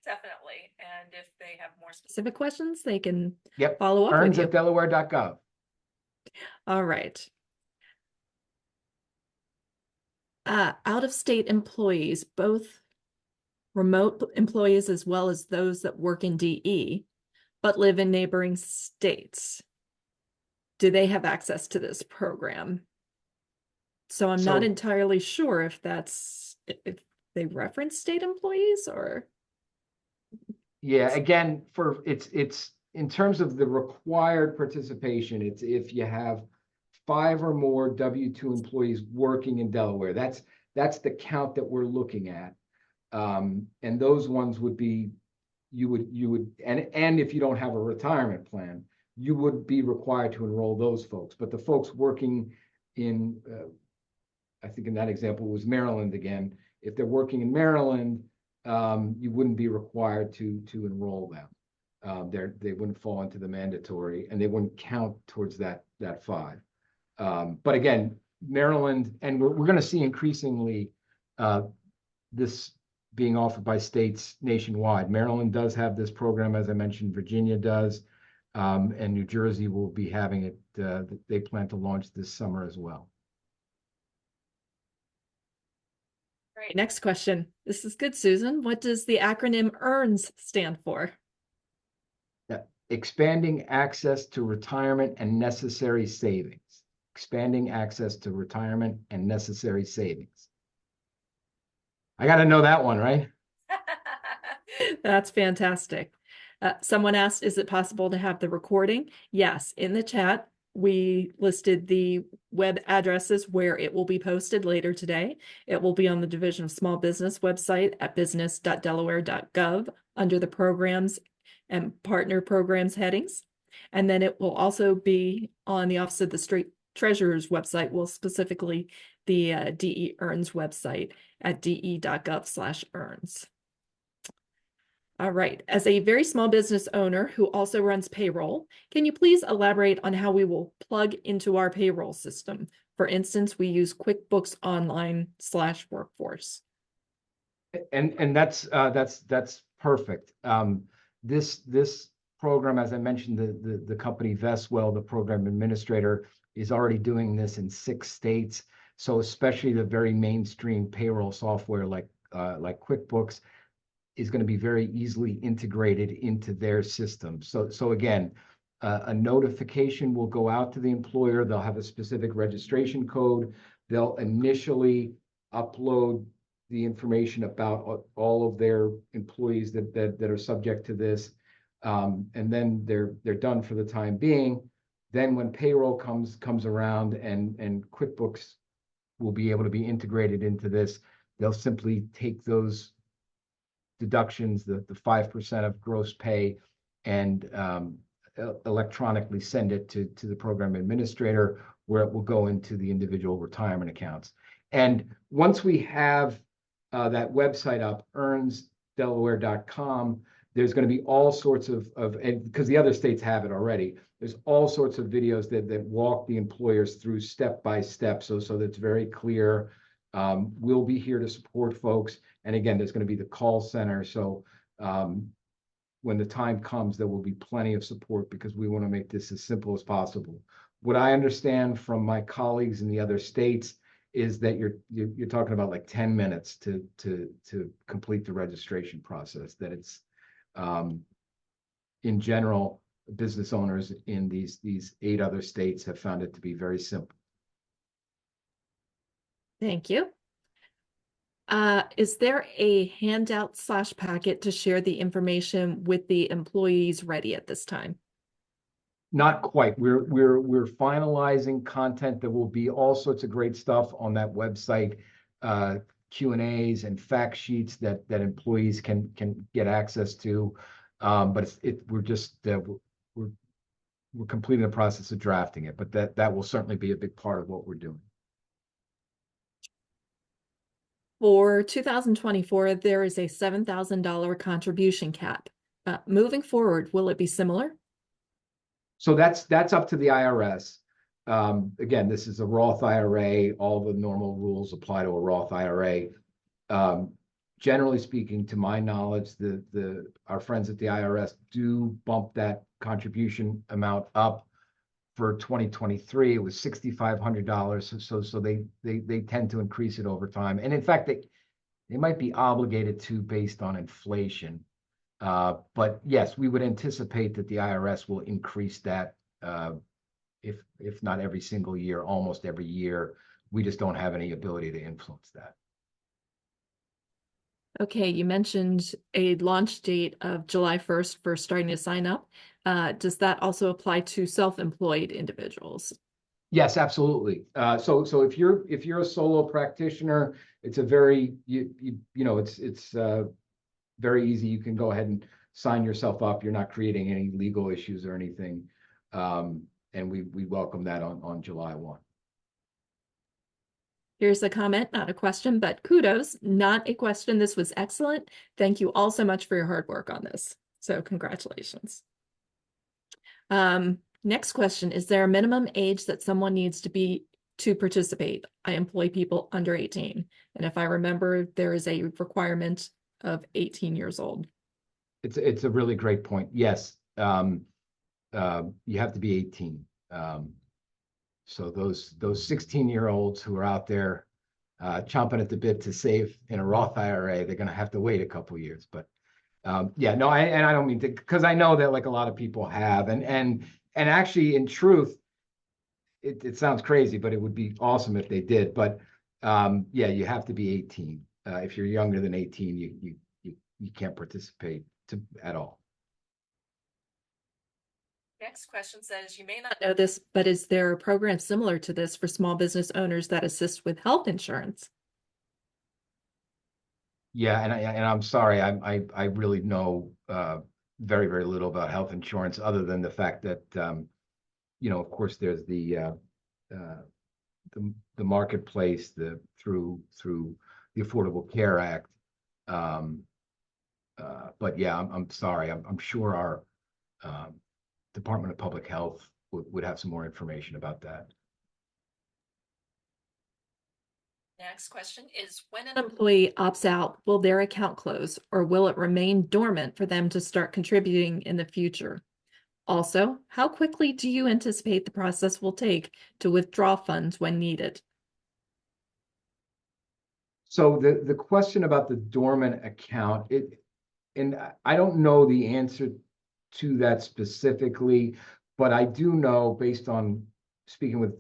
Definitely. And if they have more specific questions, they can Yep. follow up with you. EARNS@delaware.gov. All right. Out-of-state employees, both remote employees as well as those that work in DE, but live in neighboring states. Do they have access to this program? So I'm not entirely sure if they reference state employees or. Yeah, again, it's in terms of the required participation, it's if you have 5 or more W-2 employees working in Delaware. That's the count that we're looking at. And those ones would be, you would, and if you don't have a retirement plan, you would be required to enroll those folks. But the folks working in, I think in that example was Maryland again, if they're working in Maryland, you wouldn't be required to enroll them. They wouldn't fall into the mandatory, and they wouldn't count towards that 5. But again, Maryland, and we're going to see increasingly this being offered by states nationwide. Maryland does have this program, as I mentioned, Virginia does, and New Jersey will be having it. They plan to launch this summer as well. All right, next question. This is good, Susan. What does the acronym EARNS stand for? Expanding access to retirement and necessary savings. Expanding access to retirement and necessary savings. I got to know that one, right? That's fantastic. Someone asked, is it possible to have the recording? Yes, in the chat, we listed the web addresses where it will be posted later today. It will be on the Division of Small Business website at business.delaware.gov under the programs and partner programs headings. And then it will also be on the Office of the State Treasurer's website, well, specifically the DE EARNS website at de.gov/earns. All right. As a very small business owner who also runs payroll, can you please elaborate on how we will plug into our payroll system? For instance, we use QuickBooks Online/Workforce. And that's perfect. This program, as I mentioned, the company Vestwell, the program administrator, is already doing this in 6 states. So especially the very mainstream payroll software like QuickBooks is going to be very easily integrated into their system. So again, a notification will go out to the employer. They'll have a specific registration code. They'll initially upload the information about all of their employees that are subject to this, and then they're done for the time being. Then when payroll comes around and QuickBooks will be able to be integrated into this, they'll simply take those deductions, the 5% of gross pay, and electronically send it to the program administrator, where it will go into the individual retirement accounts. And once we have that website up, earnsdelaware.com, there's going to be all sorts of because the other states have it already, there's all sorts of videos that walk the employers through step by step, so that's very clear. We'll be here to support folks. And again, there's going to be the call center. So when the time comes, there will be plenty of support because we want to make this as simple as possible. What I understand from my colleagues in the other states is that you're talking about like 10 minutes to complete the registration process. That it's in general, business owners in these 8 other states have found it to be very simple. Thank you. Is there a handout/packet to share the information with the employees ready at this time? Not quite. We're finalizing content. There will be all sorts of great stuff on that website, Q&As and fact sheets that employees can get access to. But we're completing the process of drafting it. But that will certainly be a big part of what we're doing. For 2024, there is a $7,000 contribution cap. Moving forward, will it be similar? So that's up to the IRS. Again, this is a Roth IRA. All the normal rules apply to a Roth IRA. Generally speaking, to my knowledge, our friends at the IRS do bump that contribution amount up. For 2023, it was $6,500. So they tend to increase it over time. And in fact, they might be obligated to based on inflation. But yes, we would anticipate that the IRS will increase that, if not every single year, almost every year. We just don't have any ability to influence that. Okay, you mentioned a launch date of July 1st for starting to sign up. Does that also apply to self-employed individuals? Yes, absolutely. So if you're a solo practitioner, it's a very it's very easy. You can go ahead and sign yourself up. You're not creating any legal issues or anything, and we welcome that on July 1. Here's a comment, not a question, but kudos, not a question. This was excellent. Thank you all so much for your hard work on this. So congratulations. Next question, is there a minimum age that someone needs to be to participate? I employ people under 18. And if I remember, there is a requirement of 18 years old. It's a really great point. Yes, you have to be 18. So those 16-year-olds who are out there chomping at the bit to save in a Roth IRA, they're going to have to wait a couple of years. But yeah, no, I don't mean to, because I know that like a lot of people have, and actually, in truth, it sounds crazy, but it would be awesome if they did. But yeah, you have to be 18. If you're younger than 18, you can't participate at all. Next question says, you may not know this, but is there a program similar to this for small business owners that assist with health insurance? Yeah, and I'm sorry, I really know very, very little about health insurance other than the fact that of course there's uh, the marketplace, through the Affordable Care Act. But yeah, I'm sorry. I'm sure our Department of Public Health would have some more information about that. Next question is, when an employee opts out, will their account close or will it remain dormant for them to start contributing in the future? Also, how quickly do you anticipate the process will take to withdraw funds when needed? So the question about the dormant account, and I don't know the answer to that specifically, but I do know, based on speaking with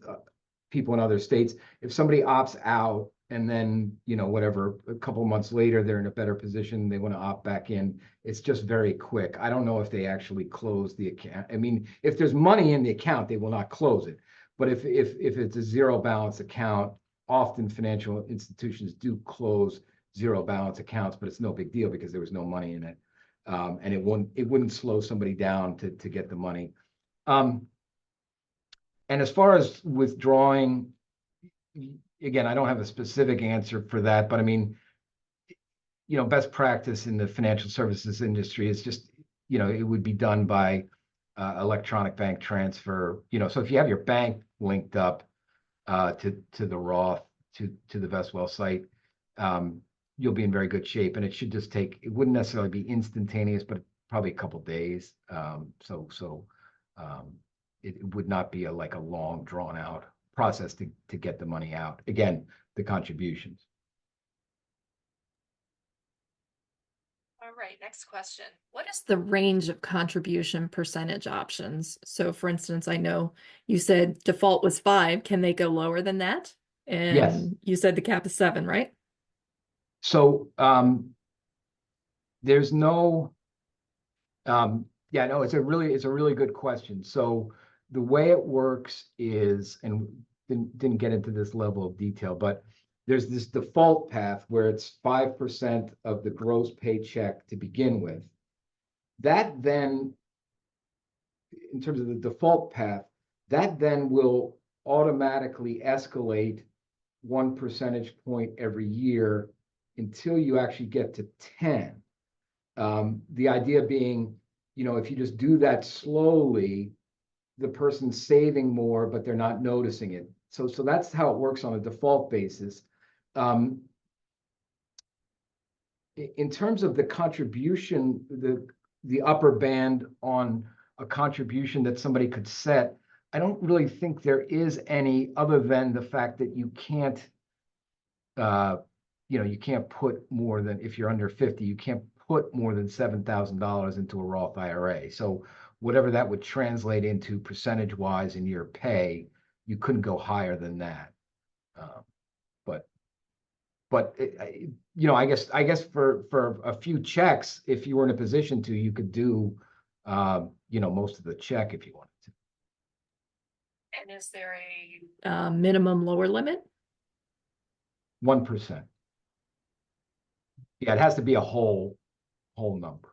people in other states, if somebody opts out and then, whatever, a couple of months later, they're in a better position, they want to opt back in, it's just very quick. I don't know if they actually close the account. I mean, if there's money in the account, they will not close it. But if it's a zero balance account, often financial institutions do close zero balance accounts, but it's no big deal because there was no money in it. And it wouldn't slow somebody down to get the money. And as far as withdrawing, again, I don't have a specific answer for that, but I mean, best practice in the financial services industry is just, it would be done by electronic bank transfer. So if you have your bank linked up to the Roth, to the Vestwell site, you'll be in very good shape. And it should just it wouldn't necessarily be instantaneous, but probably a couple days. It would not be like a long drawn out process to get the money out. Again, the contributions. All right, next question. What is the range of contribution percentage options? So for instance, I know you said default was 5. Can they go lower than that? Yes. And you said the cap is 7, right? So there's no yeah, no, it's a really good question. So the way it works is, and didn't get into this level of detail, but there's this default path where it's 5% of the gross paycheck to begin with. That then, in terms of the default path, that then will automatically escalate 1 percentage point every year until you actually get to 10. The idea being, if you just do that slowly, the person's saving more, but they're not noticing it. So that's how it works on a default basis. In terms of the contribution, the upper band on a contribution that somebody could set, I don't really think there is any, other than the fact that you can't put more than, if you're under 50, you can't put more than $7,000 into a Roth IRA. So whatever that would translate into percentage wise in your pay, you couldn't go higher than that. But I guess for a few checks, if you were in a position to, you could do most of the check if you wanted to. And is there a minimum lower limit? 1%. Yeah, it has to be a whole number.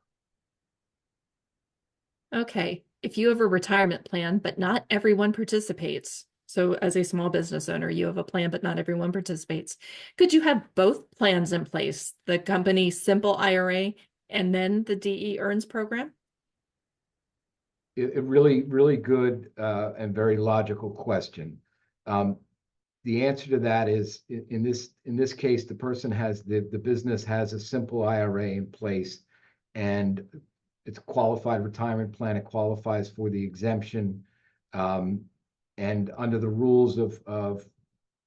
Okay. If you have a retirement plan, but not everyone participates. So as a small business owner, you have a plan, but not everyone participates. Could you have both plans in place, the company simple IRA and then the DE Earns program? It really, really good and very logical question. The answer to that is, in this case, the person has the business has a simple IRA in place, and it's a qualified retirement plan. It qualifies for the exemption, and under the rules of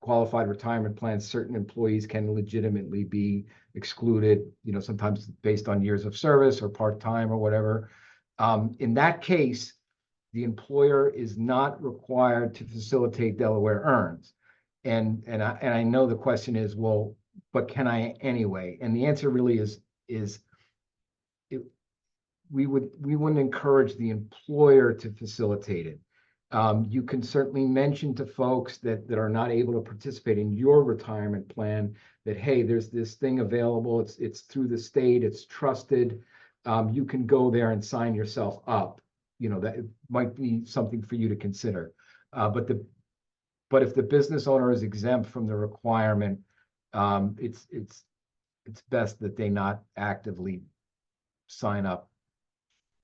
qualified retirement plans, certain employees can legitimately be excluded. Sometimes based on years of service or part-time or whatever. In that case, the employer is not required to facilitate Delaware EARNS. And I know the question is, well, but can I anyway? And the answer really is we wouldn't encourage the employer to facilitate it. You can certainly mention to folks that are not able to participate in your retirement plan that, hey, there's this thing available. It's through the state. It's trusted. You can go there and sign yourself up. You know, that it might be something for you to consider. But if the business owner is exempt from the requirement, it's best that they not actively sign up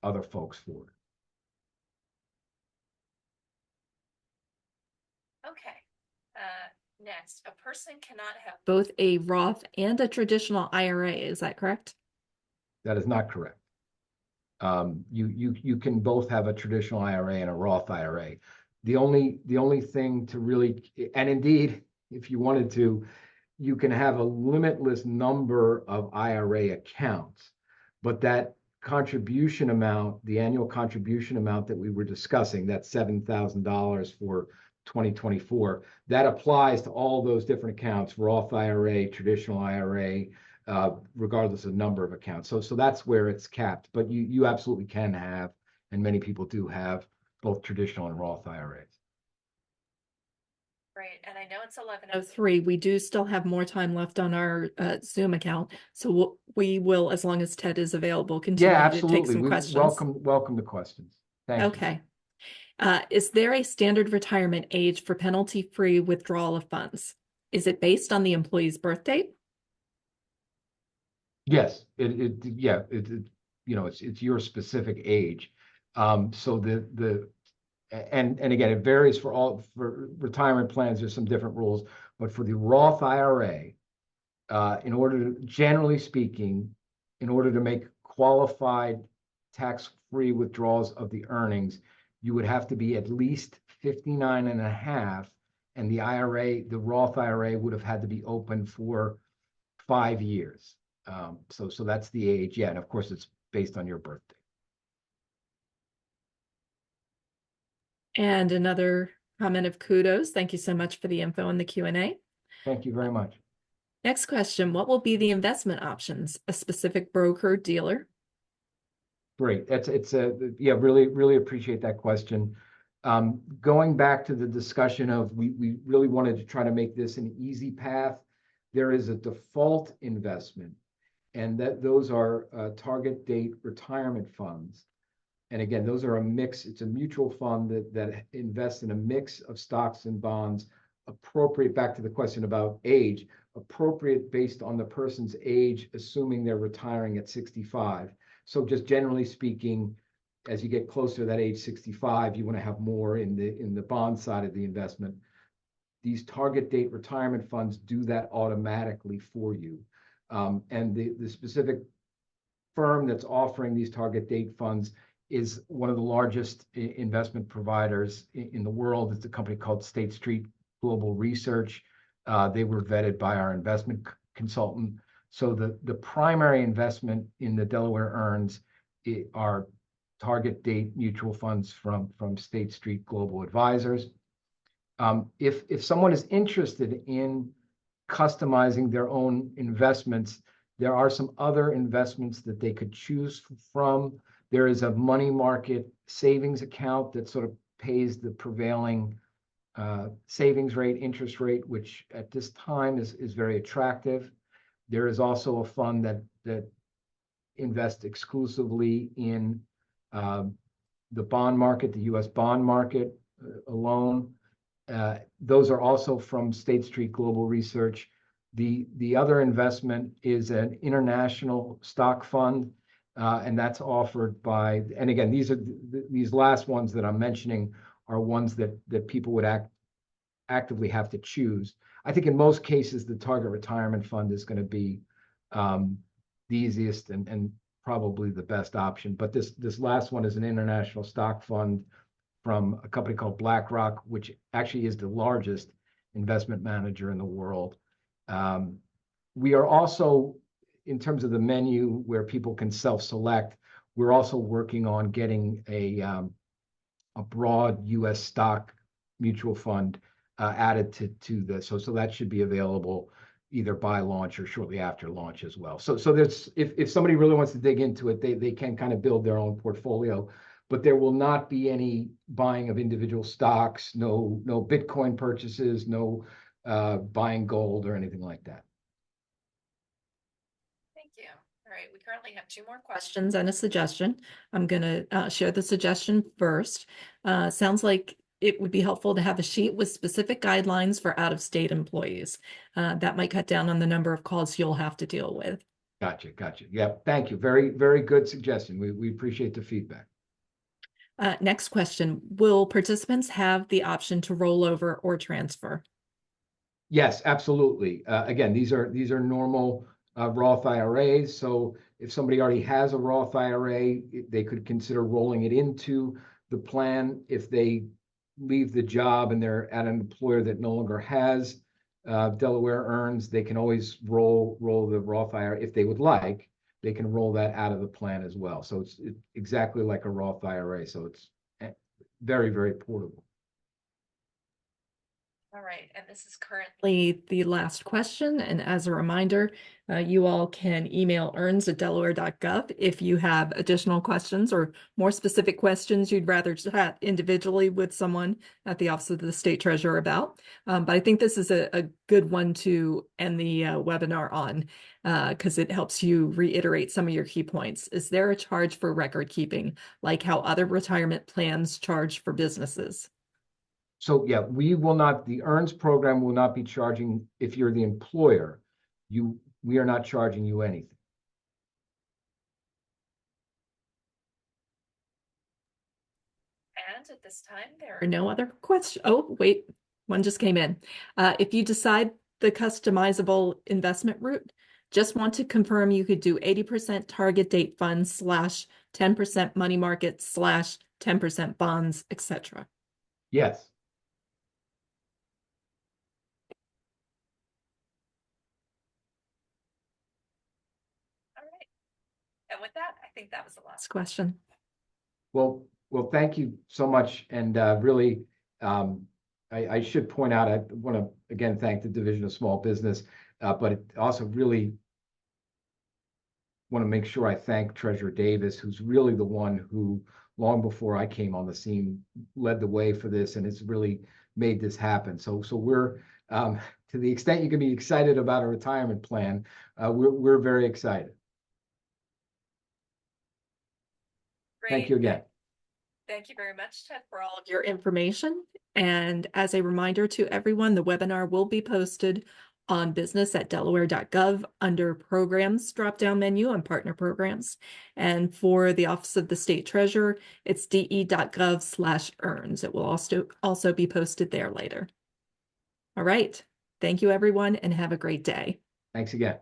other folks for it. Okay. Next, a person cannot have both a Roth and a traditional IRA. Is that correct? That is not correct. You can both have a traditional IRA and a Roth IRA. The only thing to really, and indeed, if you wanted to, you can have a limitless number of IRA accounts, but that contribution amount, the annual contribution amount that we were discussing, that $7,000 for 2024, that applies to all those different accounts, Roth IRA, traditional IRA, regardless of number of accounts. So that's where it's capped, but you absolutely can have, and many people do have, both traditional and Roth IRAs. Right, and I know it's 11:03. We do still have more time left on our Zoom account, so we will, as long as Ted is available, continue Yeah, to take absolutely. some We questions. welcome the questions. Thank you. Okay. Is there a standard retirement age for penalty-free withdrawal of funds? Is it based on the employee's birth date? Yes, it's your specific age. So and again, it varies for retirement plans. There's some different rules, but for the Roth IRA, generally speaking, in order to make qualified tax-free withdrawals of the earnings, you would have to be at least 59 and a half, and the Roth IRA would have had to be open for 5 years. So that's the age. Yeah, and of course it's based on your birthday. And another comment of kudos. Thank you so much for the info in the Q&A. Thank you very much. Next question, what will be the investment options? A specific broker, dealer? Great. Really appreciate that question. Going back to the discussion of we really wanted to try to make this an easy path. There is a default investment, and those are target date retirement funds. And again, those are a mix. It's a mutual fund that invests in a mix of stocks and bonds, appropriate, back to the question about age, appropriate based on the person's age, assuming they're retiring at 65. So just generally speaking, as you get closer to that age 65, you want to have more in the bond side of the investment. These target date retirement funds do that automatically for you. And the specific firm that's offering these target date funds is one of the largest investment providers in the world. It's a company called State Street Global Research. They were vetted by our investment consultant. So the primary investment in the Delaware EARNS are target date mutual funds from State Street Global Advisors. If someone is interested in customizing their own investments, there are some other investments that they could choose from. There is a money market savings account that sort of pays the prevailing savings rate, interest rate, which at this time is very attractive. There is also a fund that invests exclusively in the bond market, the U.S. bond market alone. Those are also from State Street Global Research. The other investment is an international stock fund, and that's offered by, and again, these last ones that I'm mentioning are ones that people would actively have to choose. I think in most cases, the target retirement fund is going to be the easiest and probably the best option. But this last one is an international stock fund from a company called BlackRock, which actually is the largest investment manager in the world. We are also, in terms of the menu where people can self-select, we're also working on getting a broad U.S. stock mutual fund added to this. So that should be available either by launch or shortly after launch as well. So there's if somebody really wants to dig into it, they can kind of build their own portfolio, but there will not be any buying of individual stocks, no Bitcoin purchases, no buying gold or anything like that. Thank you. All right, we currently have two more questions and a suggestion. I'm going to share the suggestion first. Sounds like it would be helpful to have a sheet with specific guidelines for out-of-state employees. That might cut down on the number of calls you'll have to deal with. Gotcha. Yeah, thank you. Very good suggestion. We appreciate the feedback. Next question. Will participants have the option to roll over or transfer? Yes, absolutely. Again, these are normal Roth IRAs. So if somebody already has a Roth IRA, they could consider rolling it into the plan. If they leave the job and they're at an employer that no longer has Delaware EARNS, they can always roll the Roth IRA if they would like. They can roll that out of the plan as well. So it's exactly like a Roth IRA. So it's very portable. All right, and this is currently the last question. And as a reminder, you all can email earns@delaware.gov if you have additional questions or more specific questions you'd rather chat individually with someone at the Office of the State Treasurer about. But I think this is a good one to end the webinar on because it helps you reiterate some of your key points. Is there a charge for record keeping, like how other retirement plans charge for businesses? So yeah, the EARNS program will not be charging if you're the employer. We are not charging you anything. And at this time, there are no other questions. Oh, wait, one just came in. If you decide the customizable investment route, just want to confirm you could do 80% target date funds / 10% money market / 10% bonds, etc. Yes. And with that, I think that was the last question. Well, thank you so much. And really, I should point out, I want to again thank the Division of Small Business, but it also really want to make sure I thank Treasurer Davis, who's really the one who, long before I came on the scene, led the way for this and has really made this happen. So we're, to the extent you can be excited about a retirement plan, we're very excited. Great. Thank you again. Thank you very much, Ted, for all of your information. And as a reminder to everyone, the webinar will be posted on business@delaware.gov under programs drop-down menu on partner programs. And for the Office of the State Treasurer, it's de.gov/earns. It will also be posted there later. All right. Thank you, everyone, and have a great day. Thanks again.